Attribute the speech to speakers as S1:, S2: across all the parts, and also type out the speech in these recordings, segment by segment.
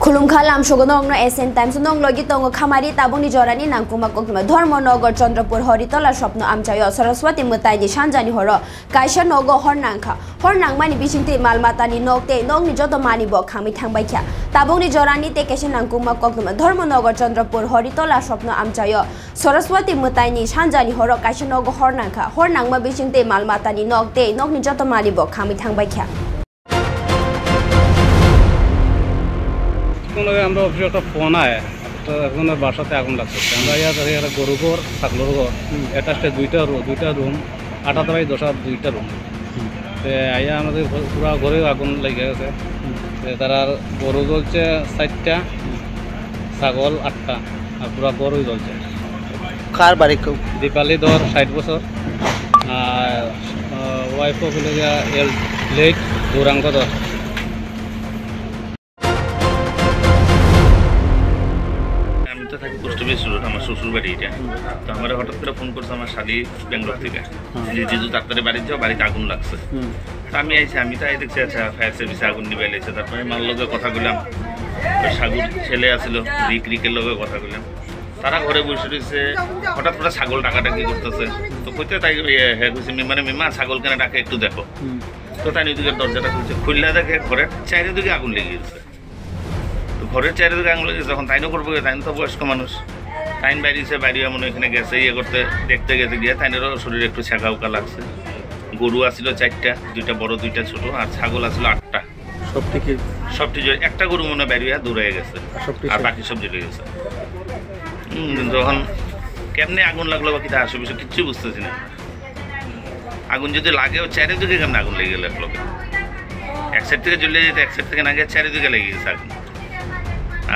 S1: खुलुम खालाम सुगनंग SN times नंग लगी तंग खामारी ताबुनि जरानी नांकुमा कोकमा धर्मनगर चंद्रपुर हरितला स्वप्न आमचायो सरस्वती मुताइनि सानजानि हर कायसा नगो हरनांगमानि बिसिंते मालमातानि नगते नंगनि जतो मानिबो खामि थांबायख्या ताबुनि जरानी तेकेसे नांकुमा कोकमा धर्मनगर चंद्रपुर हरितला स्वप्न आमचायो सरस्वती मुताइनि सानजानि हर कायसा नगो हरनांगमा बिसिंते मालमातानि नगते नंगनि जतो मानिबो खामि थांबायख्या
S2: আমরা অফিসে একটা ফোন আয় এখন বাসাতে আগুন লাগছে আমরা ইয়ার গরু ঘর ছাগলের ঘর অ্যাটাচে দুইটা রুম 8 বাই 10 দুইটা রুম আইয়া আমাদের পুরো ঘরে আগুন লেগে গেছে তারা গরু জ্বলছে 4টা ছাগল 8টা আর পুরো গরুই জ্বলছে
S3: কার বাড়ি
S2: দীপালি ধর 60 বছর আর ওয়াইফ হলো লেট গৌরাঙ্গ ধর
S4: থাকি পোস্ট অফিস রোড আমার শ্বশুর বাড়ি এটা তো আমার হঠাৎ করে ফোন করছে আমার শালি ব্যাঙ্গালোর থেকে যে জিজু তাড়াতাড়ি বাড়িতে যাও বাড়িতে আগুন লাগছে তো আমি আইছি আমি তাই দেখছি আচ্ছা ফায়ার সার্ভিসে আগুন নিবে এলেছে তারপরে মার লগে কথা বললাম সাগুর ছেলে আসলো রিকের লগে কথা বললাম তারা ঘরে বসে রয়েছে হঠাৎ করে ছাগল ডাকাডাকি করতেছে তো কইতে তাই হ্যাঁ কইছে মানে মিমা ছাগল কেন ডাকে একটু দেখো তো তাই ওইদিকে দরজাটা খুলছে খুললে দেখে ঘরের চারিদিকে আগুন লেগে গেছে ঘরের চারিদিকে আঙুল গেছে যখন তাইনও করবো তাইন তো বয়স্ক মানুষ তাইন বাইরেছে বাইরে এমন এখানে গেছে ইয়ে করতে দেখতে গেছে গিয়ে তাইনেরও শরীরে একটু ছ্যাঁকা উকা লাগছে গরু আসছিল 4টা 2টা বড় 2টা ছোট আর ছাগল আসছিল 8টা সবটি একটা গরু মনে বাইরে দূরে গেছে আর বাকি সব জ্বলে গেছে যখন কেমনে আগুন লাগলো বা কিটা আসবে কিচ্ছু বুঝতেছি না আগুন যদি লাগেও চারিদিকে কেমনে আগুন লেগে গেল এক লোকে এক সাইড থেকে জ্বলে যেতে এক সাইড থেকে না গিয়ে চারিদিকে লেগে গেছে আগুন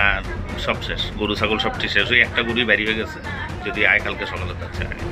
S4: আর সব শেষ গরু ছাগল সবটি শেষ ওই একটা গরুই বাড়ি হয়ে গেছে যদি আয় কালকে সকালে যাচ্ছে আগে